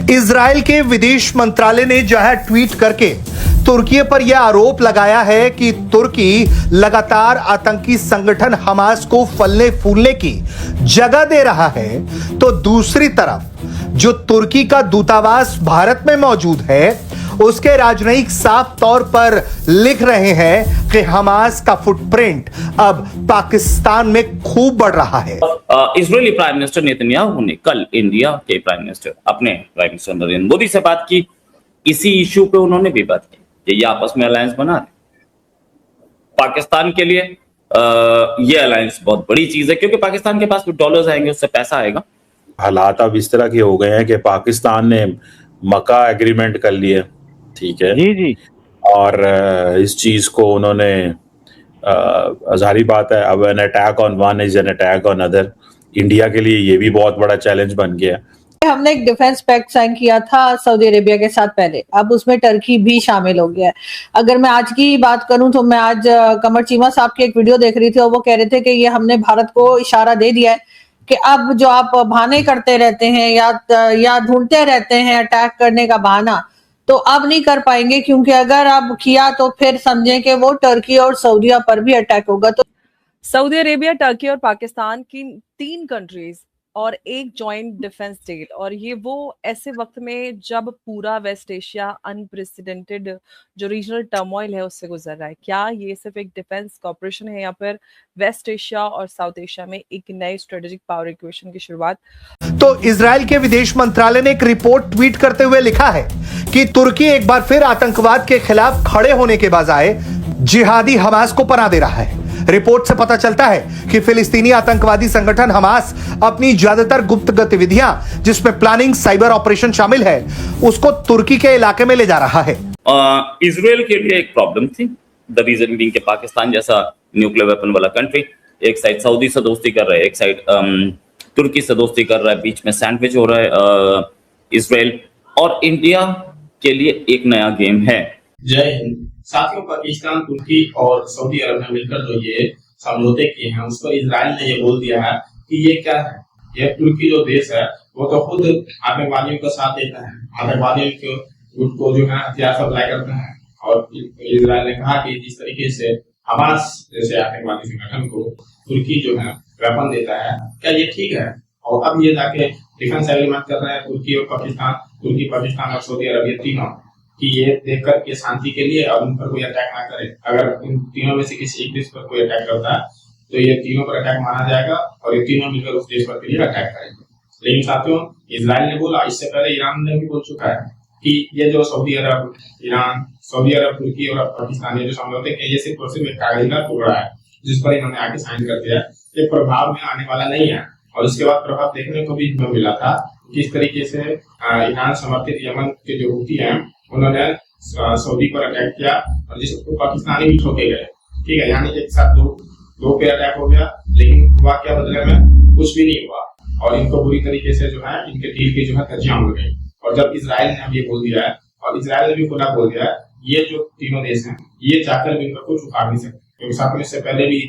Israel के विदेश मंत्रालय ने जो है ट्वीट करके तुर्की पर यह आरोप लगाया है कि तुर्की लगातार आतंकी संगठन हमास को फलने फूलने की जगह दे रहा है, तो दूसरी तरफ जो तुर्की का दूतावास भारत में मौजूद है उसके राजनयिक साफ तौर पर लिख रहे हैं कि हमास का फुटप्रिंट अब पाकिस्तान में खूब बढ़ रहा है। इजरायली प्राइम मिनिस्टर नेतन्याहू ने कल इंडिया के प्राइम मिनिस्टर अपने प्राइम मिनिस्टर नरेंद्र मोदी से बात की। इसी इशू पे उन्होंने भी बात की कि ये आपस में अलायंस बना रहे। पाकिस्तान के लिए ये अलायंस बहुत बड़ी चीज है, क्योंकि पाकिस्तान के पास डॉलर्स आएंगे, उससे पैसा आएगा। हालात अब इस तरह के हो गए हैं कि पाकिस्तान ने मक्का एग्रीमेंट कर लिया, ठीक है जी, और इस चीज को उन्होंने जाहिर बात है, अब an attack on one is an attack on other. India के लिए ये भी बहुत बड़ा चैलेंज बन गया। हमने एक डिफेंस पैक्ट साइन किया था सऊदी अरेबिया के साथ पहले, अब उसमें टर्की भी शामिल हो गया है। अगर मैं आज की बात करूं तो मैं आज कमर चीमा साहब की एक वीडियो देख रही थी और वो कह रहे थे कि ये हमने भारत को इशारा दे दिया है कि अब जो आप बहाने करते रहते हैं या ढूंढते रहते हैं अटैक करने का बहाना, तो अब नहीं कर पाएंगे, क्योंकि अगर अब किया तो फिर समझें कि वो टर्की और सऊदीया पर भी अटैक होगा। तो सऊदी अरेबिया, टर्की और पाकिस्तान की 3 कंट्रीज और एक जॉइंट डिफेंस डील, और ये वो ऐसे वक्त में जब पूरा वेस्ट एशिया अनप्रेसिडेंटेड जो रीजनल टर्मोइल है उससे गुजर रहा है। क्या ये सिर्फ एक डिफेंस कॉर्पोरेशन है या फिर वेस्ट एशिया और साउथ एशिया में एक नए स्ट्रेटेजिक पावर इक्वेशन की शुरुआत? तो इजराइल के विदेश मंत्रालय ने एक रिपोर्ट ट्वीट करते हुए लिखा है कि तुर्की एक बार फिर आतंकवाद के खिलाफ खड़े होने के बजाय जिहादी हमास को पनाह दे रहा है। रिपोर्ट से पता चलता है कि फिलिस्तीनी आतंकवादी संगठन हमास अपनी ज्यादातर गुप्त गतिविधियां, जिसमें प्लानिंग, साइबर ऑपरेशन शामिल है, उसको तुर्की के इलाके में ले जा रहा है। इजराइल के लिए एक प्रॉब्लम थी, द रीजन बीइंग कि पाकिस्तान जैसा न्यूक्लियर वेपन वाला कंट्री एक साइड सऊदी से दोस्ती कर रहा है, एक साइड तुर्की से दोस्ती कर रहा है, बीच में सैंडविच हो रहा है इजराइल, और इंडिया के लिए एक नया गेम है। जय हिंद साथियों। पाकिस्तान, तुर्की और सऊदी अरब ने मिलकर जो ये समझौते किए हैं उस पर इजराइल ने ये बोल दिया है कि ये क्या है, ये तुर्की जो देश है वो तो खुद आतंकवादियों का साथ देता है, आतंकवादियों को जो है हथियार सप्लाई करता है। और इजराइल ने कहा कि जिस तरीके से हमास जैसे आतंकवादी संगठन को तुर्की जो है वेपन देता है, क्या ये ठीक है? और अब ये जाके डिफेंस एग्रीमेंट कर रहे हैं तुर्की और पाकिस्तान, तुर्की, पाकिस्तान और सऊदी अरब, ये तीनों, कि ये देखकर के शांति के लिए और उन पर कोई अटैक ना करे। अगर इन तीनों में से किसी एक देश पर कोई अटैक करता है तो ये तीनों पर अटैक माना जाएगा और ये तीनों मिलकर उस देश पर फिर अटैक करेंगे। लेकिन साथियों, इजराइल ने बोला, इससे पहले ईरान ने भी बोल चुका है कि ये जो सऊदी अरब, ईरान, सऊदी अरब, तुर्की और पाकिस्तान ये जो समझौते हैं, ये सिर्फ और सिर्फ एक कागज का टुकड़ा है जिस पर इन्होंने आके साइन कर दिया। ये प्रभाव में आने वाला नहीं है। और उसके बाद प्रभाव देखने को भी मिला था किस तरीके से ईरान समर्थित यमन के जो हुती हैं उन्होंने सऊदी पर अटैक किया और जिसको पाकिस्तानी भी ठोके गए। ठीक है, यानी एक साथ दो पे अटैक हो गया, लेकिन हुआ क्या बदले में? कुछ भी नहीं हुआ और इनको बुरी तरीके से जो है इनके डील की जो है धज्जियां उड़ गई। और जब इजराइल ने अब ये बोल दिया है, और इजराइल ने भी खुला बोल दिया है, ये जो तीनों देश हैं ये जाकर भी इनको कुछ उखाड़ नहीं सकते, क्योंकि साथ में इससे पहले भी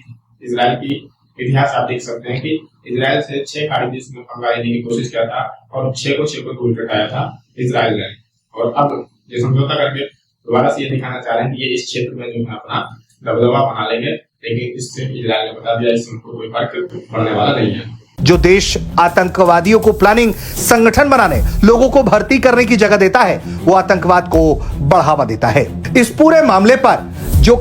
इजराइल की इतिहास आप देख सकते हैं कि इजराइल से 6 खाड़ी देश में पंगा लेने की कोशिश किया था और 6 को धूल चटाया था इजराइल ने। और अब ये समझौता करके दोबारा से ये दिखाना चाह रहे हैं कि ये इस क्षेत्र में जो है अपना दबदबा बना लेंगे, लेकिन इससे इजराइल ने बता दिया इससे उनको कोई फर्क पड़ने वाला नहीं है। जो देश आतंकवादियों को प्लानिंग, संगठन बनाने, लोगों को भर्ती करने की जगह देता है, वो आतंकवाद को बढ़ावा देता है। इस पूरे मामले पर जो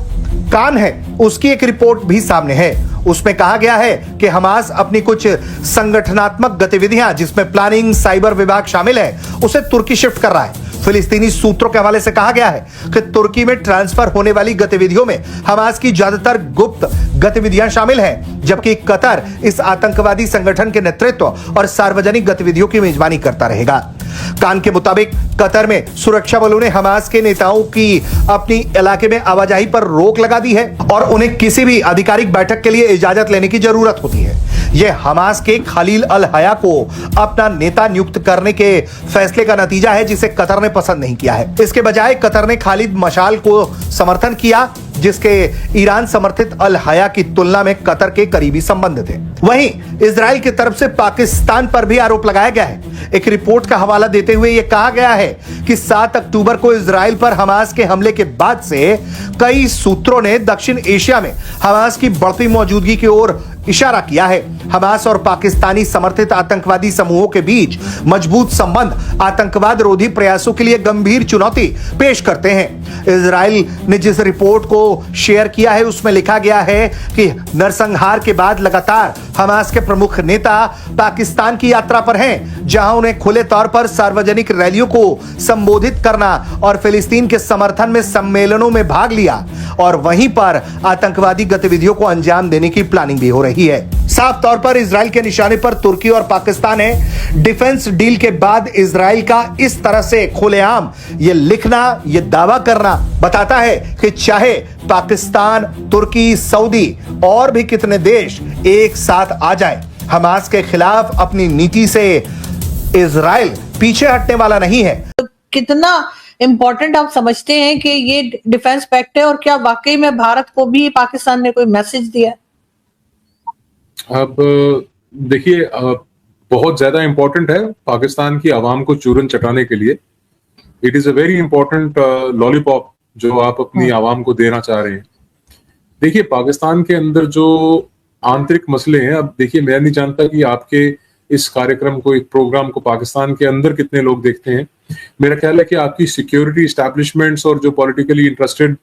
कान है उसकी एक रिपोर्ट भी सामने है। उसमें कहा गया है कि हमास अपनी कुछ संगठनात्मक गतिविधियां, जिसमें प्लानिंग, साइबर विभाग शामिल है, उसे तुर्की शिफ्ट कर रहा है। फिलिस्तीनी सूत्रों के हवाले से कहा गया है कि तुर्की में ट्रांसफर होने वाली गतिविधियों में हमास की ज्यादातर गुप्त गतिविधियां शामिल हैं, जबकि कतर इस आतंकवादी संगठन के नेतृत्व और सार्वजनिक गतिविधियों की मेजबानी करता रहेगा। कान के मुताबिक कतर में सुरक्षा बलों ने हमास के नेताओं की अपनी इलाके में आवाजाही पर रोक लगा दी है और उन्हें किसी भी आधिकारिक बैठक के लिए इजाजत लेने की जरूरत होती है। यह हमास के खलील अल हया को अपना नेता नियुक्त करने के फैसले का नतीजा है, जिसे कतर ने पसंद नहीं किया है। इसके बजाय कतर ने खालिद मशाल को समर्थन किया, जिसके ईरान समर्थित अल हया की तुलना में कतर के करीबी संबंध थे। वहीं इजराइल की तरफ से पाकिस्तान पर भी आरोप लगाया गया है। एक रिपोर्ट का हवाला देते हुए यह कहा गया है कि 7 अक्टूबर को इजराइल पर हमास के हमले के बाद से कई सूत्रों ने दक्षिण एशिया में हमास की बढ़ती मौजूदगी की ओर इशारा किया है। हमास और पाकिस्तानी समर्थित आतंकवादी समूहों के बीच मजबूत संबंध आतंकवाद रोधी प्रयासों के लिए गंभीर चुनौती पेश करते हैं। इजराइल ने जिस रिपोर्ट को शेयर किया है उसमें लिखा गया है कि नरसंहार के बाद लगातार हमास के प्रमुख नेता पाकिस्तान की यात्रा पर हैं, जहां उन्हें खुले तौर पर सार्वजनिक रैलियों को संबोधित करना और फिलिस्तीन के समर्थन में सम्मेलनों में भाग लिया और वहीं पर आतंकवादी गतिविधियों को अंजाम देने की प्लानिंग भी हो रही है। साफ तौर पर इजराइल के निशाने पर तुर्की और पाकिस्तान है। डिफेंस डील के बाद इजराइल का इस तरह से खुलेआम ये लिखना, ये दावा करना बताता है कि चाहे पाकिस्तान, तुर्की, सऊदी और भी कितने देश एक साथ आ जाए, हमास के खिलाफ अपनी नीति से इजराइल पीछे हटने वाला नहीं है। कितना इंपॉर्टेंट आप समझते हैं कि ये डिफेंस पैक्ट है और क्या वाकई में भारत को भी पाकिस्तान ने कोई मैसेज दिया है? अब देखिए, बहुत ज्यादा इंपॉर्टेंट है पाकिस्तान की आवाम को चूरन चटाने के लिए। It is a very important lollipop जो आप अपनी आवाम को देना चाह रहे हैं। देखिए, पाकिस्तान के अंदर जो आंतरिक मसले हैं, अब देखिए, मैं नहीं जानता कि आपके इस कार्यक्रम को, एक प्रोग्राम को पाकिस्तान के अंदर कितने लोग देखते हैं। मेरा ख्याल है कि आपकी सिक्योरिटी एस्टैब्लिशमेंट्स और जो पॉलिटिकली इंटरेस्टेड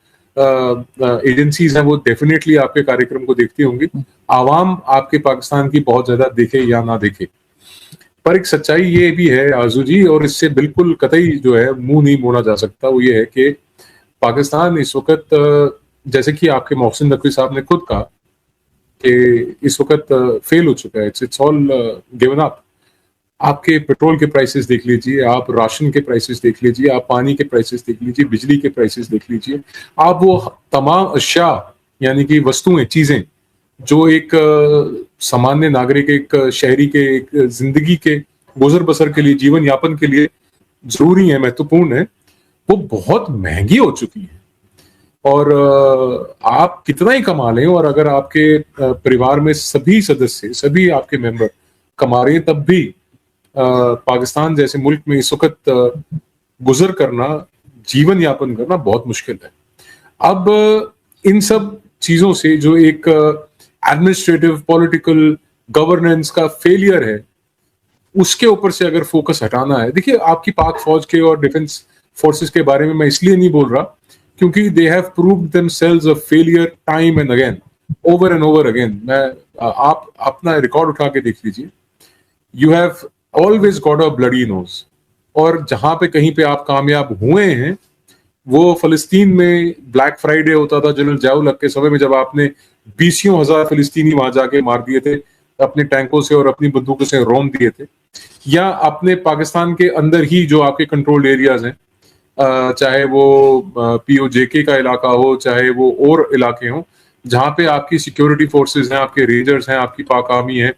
एजेंसीज हैं वो डेफिनेटली आपके कार्यक्रम को देखती होंगी। आवाम आपके पाकिस्तान की बहुत ज्यादा देखे या ना देखे, पर एक सच्चाई ये भी है आजू जी, और इससे बिल्कुल कतई जो है मुंह नहीं मोड़ा जा सकता, वो ये है कि पाकिस्तान इस वक्त, जैसे कि आपके मोहसिन नकवी साहब ने खुद कहा कि इस वक्त फेल हो चुका है, इट्स ऑल गिवन अप। आपके पेट्रोल के प्राइसेस देख लीजिए, आप राशन के प्राइसेस देख लीजिए, आप पानी के प्राइसेस देख लीजिए, बिजली के प्राइसेस देख लीजिए, आप वो तमाम अशिया यानी कि वस्तुएं, चीजें जो एक सामान्य नागरिक, एक शहरी के एक जिंदगी के गुजर बसर के लिए, जीवन यापन के लिए जरूरी है, महत्वपूर्ण है, वो बहुत महंगी हो चुकी है। और आप कितना ही कमा लें, और अगर आपके परिवार में सभी सदस्य, सभी आपके मेंबर कमा रहे हैं, तब भी पाकिस्तान जैसे मुल्क में इस वक्त गुजर करना, जीवन यापन करना बहुत मुश्किल है। अब इन सब चीजों से जो एक एडमिनिस्ट्रेटिव, पॉलिटिकल, गवर्नेंस का फेलियर है, उसके ऊपर से अगर फोकस हटाना है, देखिए, आपकी पाक फौज के और डिफेंस फोर्सेस के बारे में मैं इसलिए नहीं बोल रहा क्योंकि they have proved themselves a failure time and again, over and over again. आप अपना रिकॉर्ड उठा के देख लीजिए, you have always got a bloody nose. और जहां पे कहीं पे आप कामयाब हुए हैं, वो फलस्तीन में ब्लैक फ्राइडे होता था जनरल ज़ियाउल हक के समय में, जब आपने 20,000 फिलिस्तीनी वहां जाके मार दिए थे अपने टैंकों से और अपनी बंदूकों से रौंद दिए थे, या अपने पाकिस्तान के अंदर ही जो आपके कंट्रोल्ड एरियाज हैं, चाहे वो POJK का इलाका हो, चाहे वो और इलाके हों, जहां पे आपकी सिक्योरिटी फोर्सेस हैं, आपके रेंजर्स हैं, आपकी पाक आर्मी है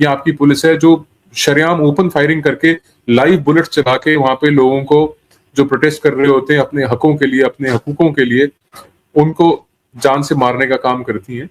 या आपकी पुलिस है, जो शरेआम ओपन फायरिंग करके लाइव बुलेट चला के वहां पे लोगों को जो प्रोटेस्ट कर रहे होते हैं अपने हकों के लिए, अपने हकूकों के लिए, उनको जान से मारने का काम करती हैं।